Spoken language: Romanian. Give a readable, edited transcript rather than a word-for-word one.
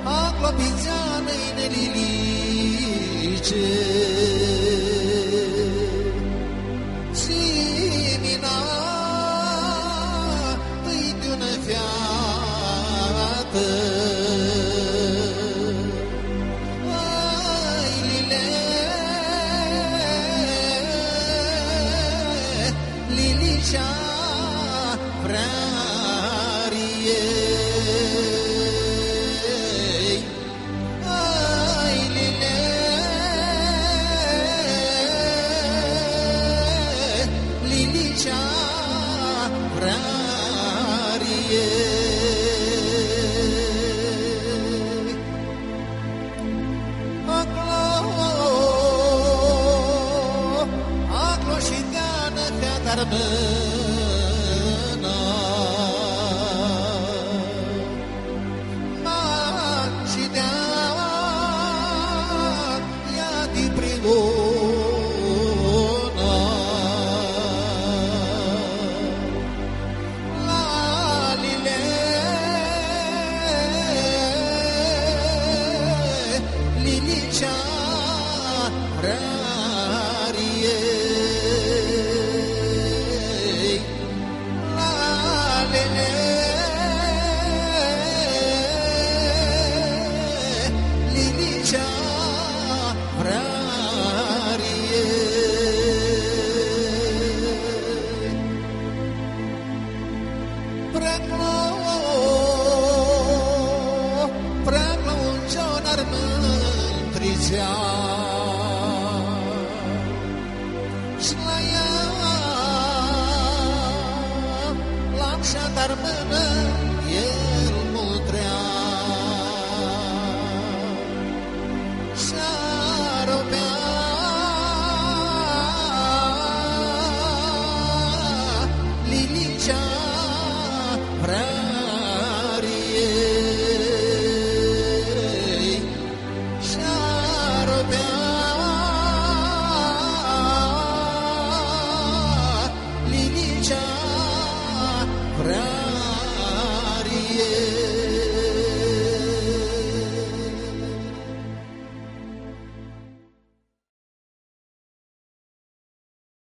Acolo pițeană-i nelilice, Simina tăi de-una fiată, Ai, Lile, Lilicea Frariei, Ai, Lile, Lilicea Frariei. Acolo și deană te-ar mâna, Man și deană ia-ti priluna, La Lile, Lilicea Frariei, La Lile, Lilicea Frariei. Prea-clo un giorno ar mântricea, Și-la lamșa dar mână el mutrea, Și-aropea Lilicea Frariei, Și-aropea Lilicea Frariei.